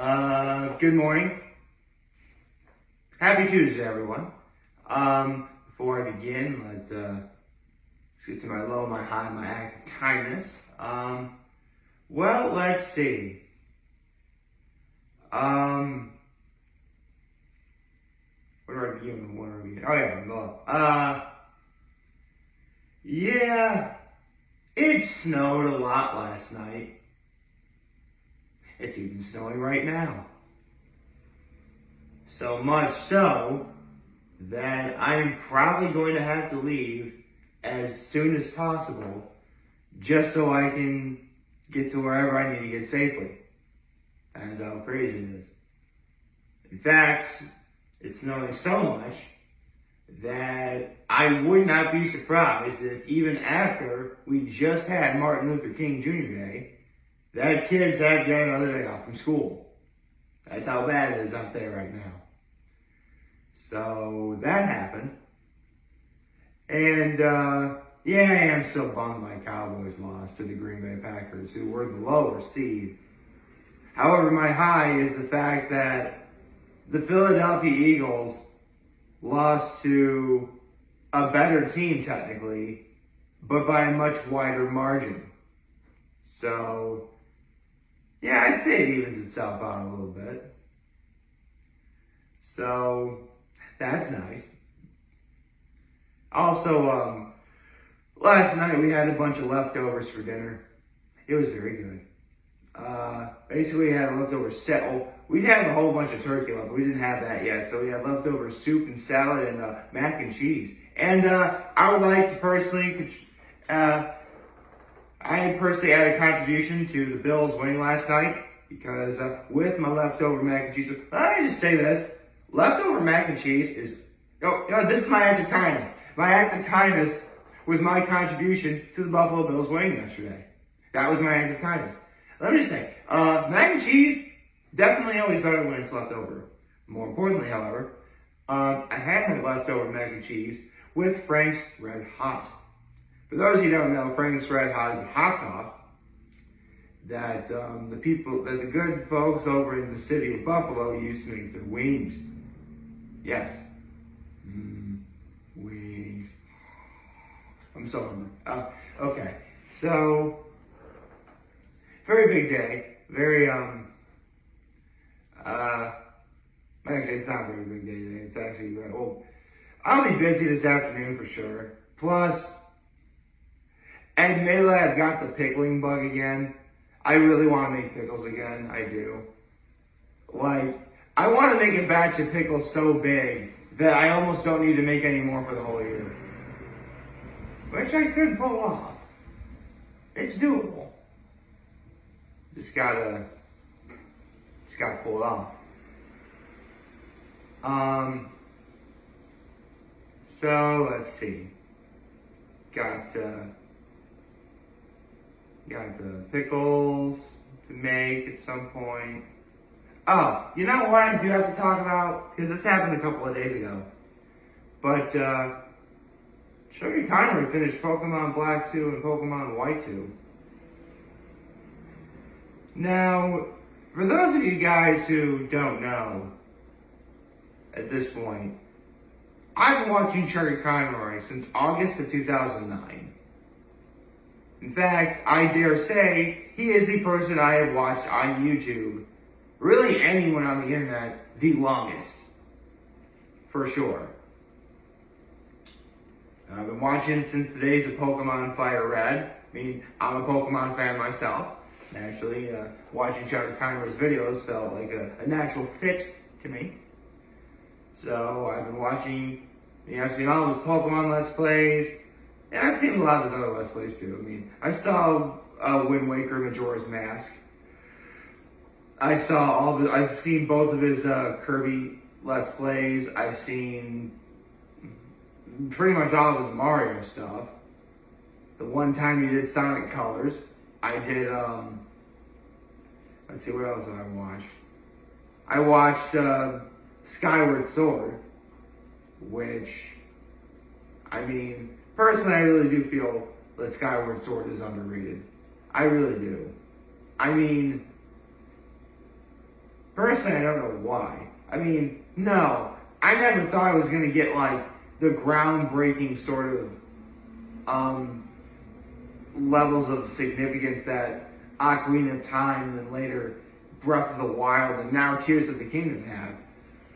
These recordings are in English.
Good morning. Happy Tuesday, everyone. Before I begin, let's get to my low, my high, my act of kindness. Well, let's see. Where do I begin? Oh yeah, well, yeah, it snowed a lot last night. It's even snowing right now. So much so that I am probably going to have to leave as soon as possible just so I can get to wherever I need to get safely. That's how crazy it is. In fact, it's snowing so much that I would not be surprised if even after we just had Martin Luther King Jr. Day, that kids have yet another day off from school. That's how bad it is out there right now. So that happened. And yeah, I am still bummed my Cowboys lost to the Green Bay Packers, who were the lower seed. However, my high is the fact that the Philadelphia Eagles lost to a better team technically, but by a much wider margin. So yeah, I'd say it evens itself out a little bit. So that's nice. Also, last night we had a bunch of leftovers for dinner. It was very good. Basically we had leftover we had a whole bunch of turkey left, but we didn't have that yet. So we had leftover soup and salad and mac and cheese. And I would like to personally, I personally added a contribution to the Bills winning last night because with my leftover mac and cheese, let me just say this, leftover mac and cheese is, this is my act of kindness. My act of kindness was my contribution to the Buffalo Bills winning yesterday. That was my act of kindness. Let me just say, mac and cheese, definitely always better when it's left over. More importantly, however, I had my leftover mac and cheese with Frank's Red Hot. For those of you who don't know, Frank's Red Hot is a hot sauce that the good folks over in the city of Buffalo used to make their wings. Yes. Wings. I'm so hungry. Okay. So, very big day. Actually, it's not a very big day today. It's actually, well, I'll be busy this afternoon for sure. Plus, admittedly, I've got the pickling bug again. I really want to make pickles again. I do. I want to make a batch of pickles so big that I almost don't need to make any more for the whole year. Which I could pull off. It's doable. Just gotta pull it off. So let's see. Got pickles to make at some point. Oh, you know what I do have to talk about? Because this happened a couple of days ago. But Chuggaaconroy finished Pokemon Black 2 and Pokemon White 2. Now, for those of you guys who don't know, at this point, I've been watching Chuggaaconroy since August of 2009. In fact, I dare say he is the person I have watched on YouTube, really anyone on the internet, the longest. For sure. I've been watching since the days of Pokemon Fire Red. I mean, I'm a Pokemon fan myself. Naturally, watching Chuggaaconroy's videos felt like a natural fit to me. So I've been watching, I've seen all of his Pokemon Let's Plays, and I've seen a lot of his other Let's Plays too. I mean, I saw Wind Waker Majora's Mask. I've seen both of his Kirby Let's Plays. I've seen pretty much all of his Mario stuff. The one time he did Sonic Colors. I did, let's see, what else did I watch? I watched Skyward Sword, which, personally, I really do feel that Skyward Sword is underrated. I really do. Personally, I don't know why. I mean, no, I never thought I was going to get like the groundbreaking sort of levels of significance that Ocarina of Time and then later Breath of the Wild and now Tears of the Kingdom have.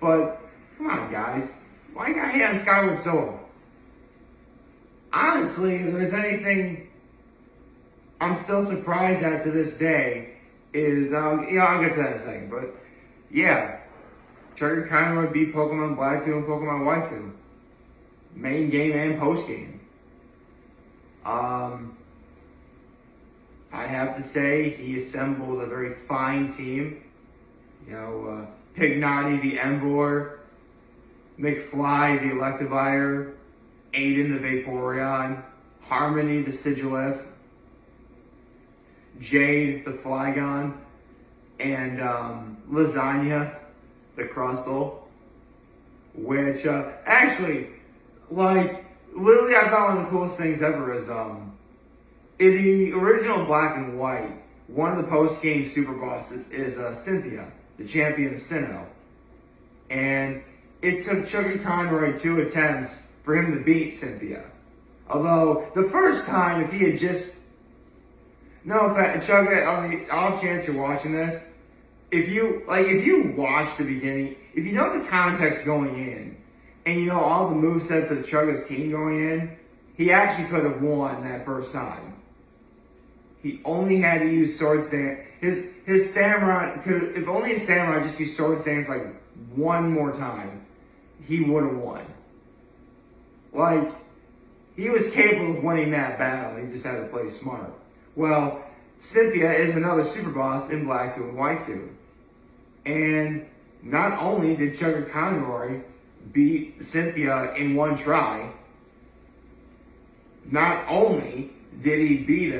But come on, guys, why you gotta hate on Skyward Sword? Honestly, if there's anything I'm still surprised at to this day is, I'll get to that in a second, but yeah, Chuggaaconroy beat Pokemon Black 2 and Pokemon White 2. Main game and post game. I have to say, he assembled a very fine team. Pignotti the Emboar, McFly the Electivire, Aiden the Vaporeon, Harmony the Sigilyph, Jade the Flygon, and Lasagna the Crustle. Which, actually, literally I thought one of the coolest things ever is, in the original Black and White, one of the post-game super bosses is Cynthia, the champion of Sinnoh. And it took Chuggaaconroy 2 attempts for him to beat Cynthia. Although, the first time, if he had just... No, in fact, Chugga, on the off chance you're watching this, if you watch the beginning, if you know the context going in, and you know all the movesets of Chugga's team going in, he actually could have won that first time. He only had to use Sword Stance. His Samurai could, if only his Samurai just used Sword Stance like one more time, he would have won. He was capable of winning that battle. He just had to play smart. Well, Cynthia is another super boss in Black 2 and White 2. And not only did Chuggaaconroy beat Cynthia in one try, not only did he beat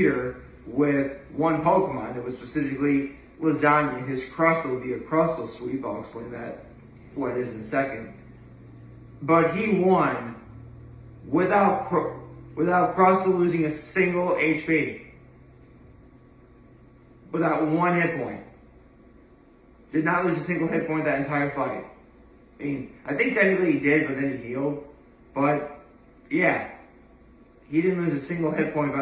her with one Pokemon. It was specifically Lasagna, his Crustle via Crustle Sweep. I'll explain what it is in a second. But he won without Crustle losing a single HP. Without one hit point. Did not lose a single hit point that entire fight. I mean, I think technically he did, but then he healed. But, yeah. He didn't lose a single hit point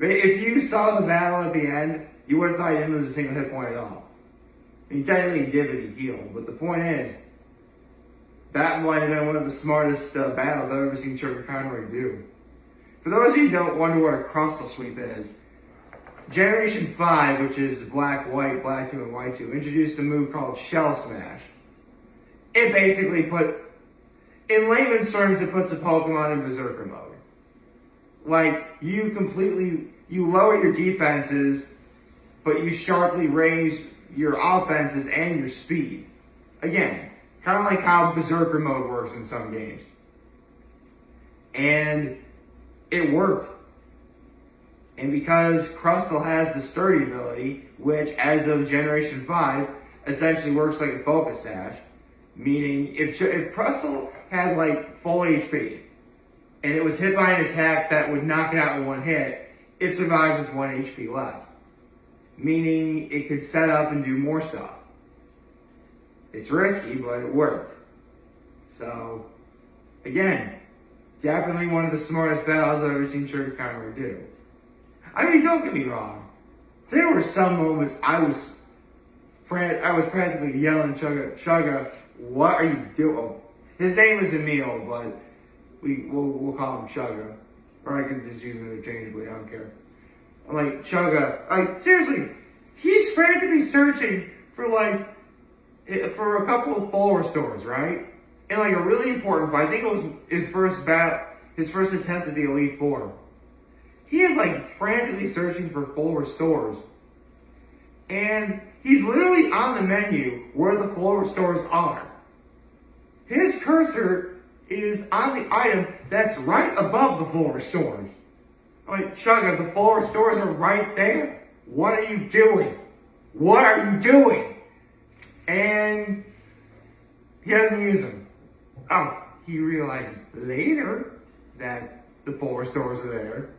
if you saw the battle at the end, you would have thought he didn't lose a single hit point at all. I mean, technically he did, but he healed. But the point is, that might have been one of the smartest battles I've ever seen Chuggaaconroy do. For those of you who don't wonder what a Crustle Sweep is, Generation 5, which is Black 2 and White 2, introduced a move called Shell Smash. It basically in layman's terms, it puts a Pokemon in Berserker mode. You lower your defenses, but you sharply raise your offenses and your speed. Again, kind of like how Berserker mode works in some games. And it worked. And because Crustle has the Sturdy ability, which as of Generation 5, essentially works like a Focus Sash, meaning if Crustle had full HP, and it was hit by an attack that would knock it out in one hit, it survives with 1 HP left. Meaning it could set up and do more stuff. It's risky, but it worked. So, again, definitely one of the smartest battles I've ever seen Chuggaaconroy do. I mean, don't get me wrong. There were some moments I was practically yelling at Chugga, what are you doing? Oh, his name is Emil, but we'll call him Chugga. Or I can just use him interchangeably, I don't care. I'm like, Chugga, seriously, he's frantically searching for a couple of full restores, right? And a really important fight, I think it was his first attempt at the Elite Four. He is frantically searching for full restores. And he's literally on the menu where the full restores are. His cursor is on the item that's right above the full restores. I'm like, Chugga, the full restores are right there. What are you doing? What are you doing? And he doesn't use them. Oh, he realizes later that the full restores are there.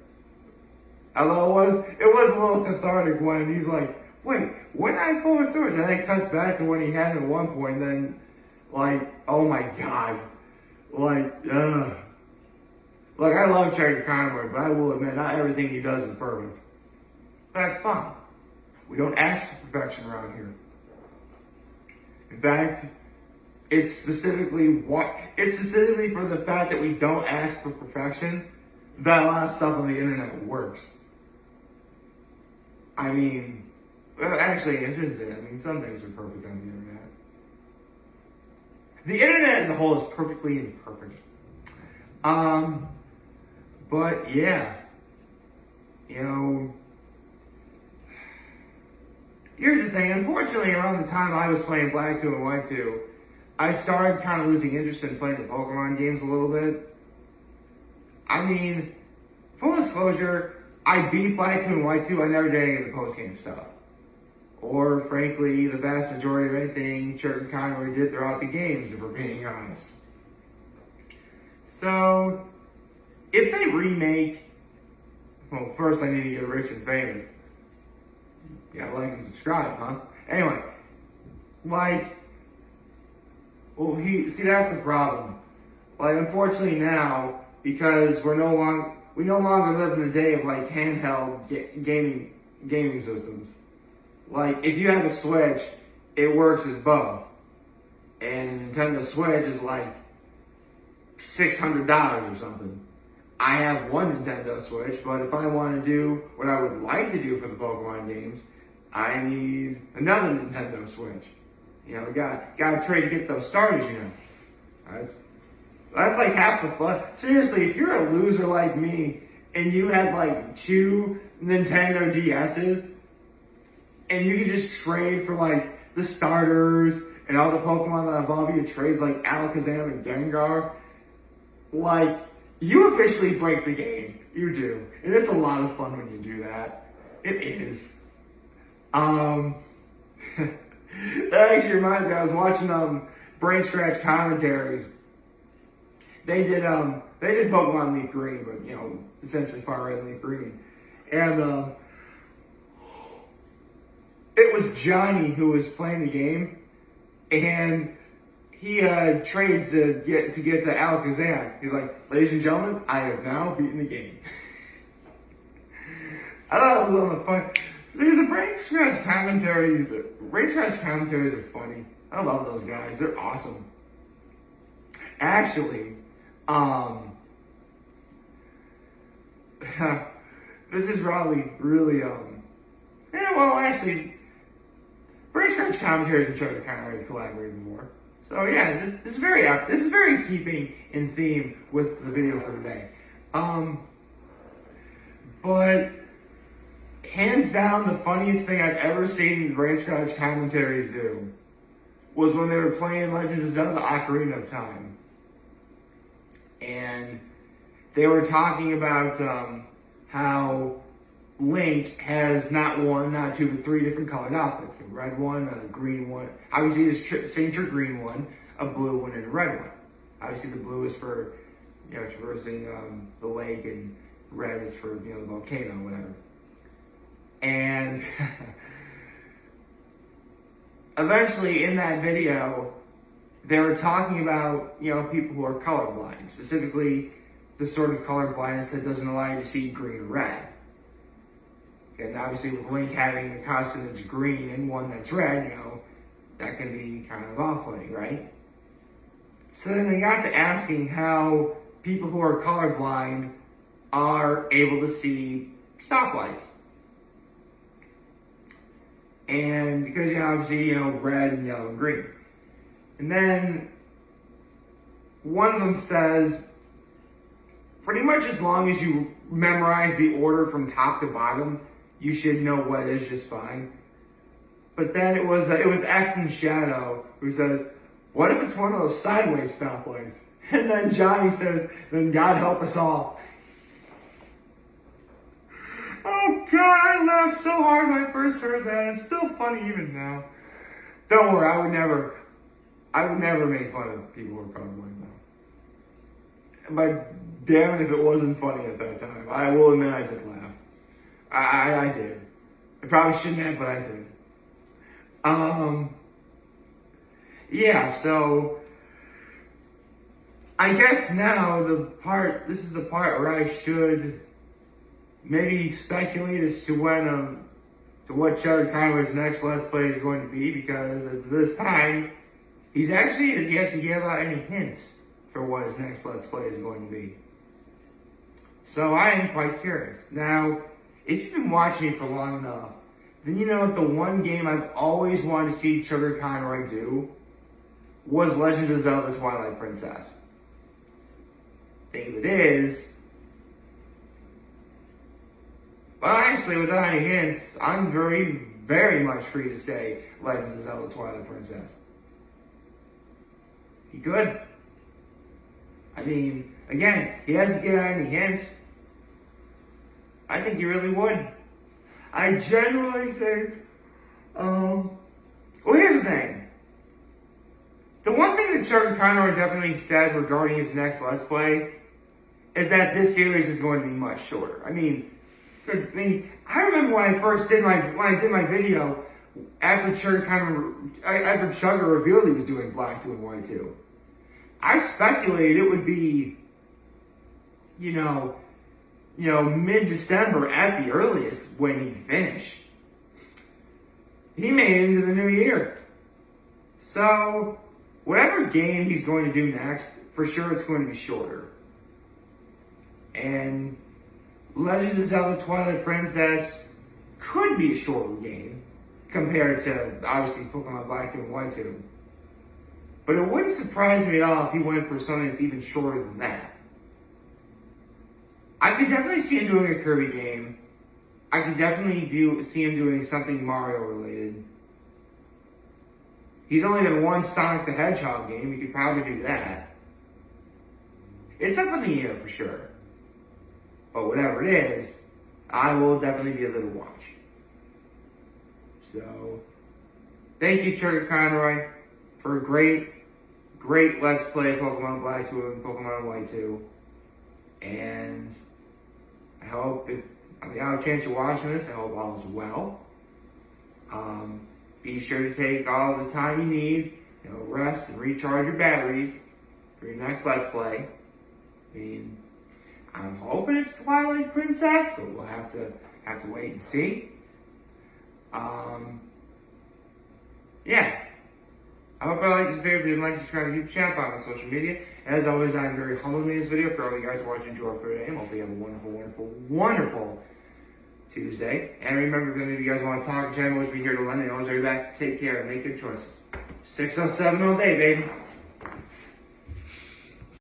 Although it was a little cathartic when he's like, wait, when I pull his doors? And then it cuts back to when he had it at one point, and then, like, oh my god. Like, ugh. Look, I love Chuggaaconroy, but I will admit, not everything he does is perfect. That's fine. We don't ask for perfection around here. In fact, it's specifically for the fact that we don't ask for perfection that a lot of stuff on the internet works. I mean, well, actually, I shouldn't say that. I mean, some things are perfect on the internet. The internet as a whole is perfectly imperfect. But yeah, you know, here's the thing. Unfortunately, around the time I was playing Black 2 and White 2, I started kind of losing interest in playing the Pokemon games a little bit. I mean, full disclosure, I beat Black 2 and White 2. I never did any of the post-game stuff. Or, frankly, the vast majority of anything Chuggaaconroy did throughout the games, if we're being honest. So, if they remake, well, first I need to get rich and famous. You gotta like and subscribe, huh? Anyway, like, well, see, that's the problem. Like, unfortunately now, because we no longer live in the day of, like, handheld gaming systems. Like, if you have a Switch, it works as both. And Nintendo Switch is like $600 or something. I have one Nintendo Switch, but if I want to do what I would like to do for the Pokemon games, I need another Nintendo Switch. You know, gotta trade to get those starters, you know. That's like half the fun. Seriously, if you're a loser like me, and you had like 2 Nintendo DS's, and you could just trade for like the starters and all the Pokemon that evolve via trades like Alakazam and Gengar, like, you officially break the game. You do. And it's a lot of fun when you do that. It is. That actually reminds me, I was watching Brain Scratch commentaries. They did Pokemon Leaf Green, but you know, essentially Fire Red and Leaf Green. And it was Johnny who was playing the game, and he trades to get to Alakazam. He's like, ladies and gentlemen, I have now beaten the game. I thought it was a little fun. The Brain Scratch commentaries are funny. I love those guys. They're awesome. Actually, this is probably really, yeah, well, actually, Brain Scratch commentaries and Chuggaaconroy collaborated before. So yeah, this is very keeping in theme with the video for today. But hands down, the funniest thing I've ever seen Brain Scratch commentaries do was when they were playing Legend of Zelda: Ocarina of Time. And they were talking about how Link has not one, not two, but 3 different colored outfits. A red one, a green one. Obviously, his signature green one, a blue one, and a red one. Obviously, the blue is for, you know, traversing the lake, and red is for, you know, the volcano, whatever. And eventually, in that video, they were talking about, you know, people who are colorblind, specifically the sort of color blindness that doesn't allow you to see green or red. And obviously with Link having a costume that's green and one that's red, you know, that can be kind of off-putting, right? So then they got to asking how people who are colorblind are able to see stoplights. And because, you know, obviously, you know, red and yellow and green. And then one of them says, pretty much as long as you memorize the order from top to bottom, you should know what is just fine. But then it was X and Shadow who says, what if it's one of those sideways stoplights? And then Johnny says, then God help us all. Oh God, I laughed so hard when I first heard that. It's still funny even now. Don't worry, I would never make fun of people who are colorblind though. But damn it if it wasn't funny at that time. I will admit I did laugh. I did. I probably shouldn't have, but I did. Yeah, so I guess now this is the part where I should maybe speculate as to when, to what Chuggaaconroy's next Let's Play is going to be, because at this time, he's actually has yet to give out any hints for what his next Let's Play is going to be. So I am quite curious. Now, if you've been watching me for long enough, then you know that the one game I've always wanted to see Chuggaaconroy do was Legend of Zelda Twilight Princess. Thing of it is, well, actually, without any hints, I'm very, very much free to say Legend of Zelda Twilight Princess. He could. I mean, again, he hasn't given any hints. I think he really would. I genuinely think, well, here's the thing. The one thing that Chuggaaconroy definitely said regarding his next Let's Play is that this series is going to be much shorter. I I remember when I first did my video after Chugga revealed he was doing Black 2 and White 2. I speculated it would be, mid-December at the earliest when he'd finish. He made it into the new year. So, whatever game he's going to do next, for sure it's going to be shorter. And Legend of Zelda Twilight Princess could be a shorter game compared to, obviously, Pokemon Black 2 and White 2. But it wouldn't surprise me at all if he went for something that's even shorter than that. I could definitely see him doing a Kirby game. I could definitely see him doing something Mario related. He's only done one Sonic the Hedgehog game. He could probably do that. It's up in the air for sure. But whatever it is, I will definitely be a little watch. So, thank you, Chuggaaconroy, for a great Let's Play Pokemon Black 2 and Pokemon White 2. And I hope if you have a chance of watching this, I hope all is well. Be sure to take all the time you need, rest and recharge your batteries for your next Let's Play. I'm hoping it's Twilight Princess, but we'll have to wait and see. Yeah. I hope I like this video. If you didn't like, subscribe to the YouTube channel, follow me on social media. As always, I'm very humbled in this video for all you guys watching. Enjoy for today. Hopefully you have a wonderful, wonderful, wonderful Tuesday. And remember, if any of you guys want to talk, I'm always be here to lend. And always be back. Take care and make good choices. 607 all day, baby.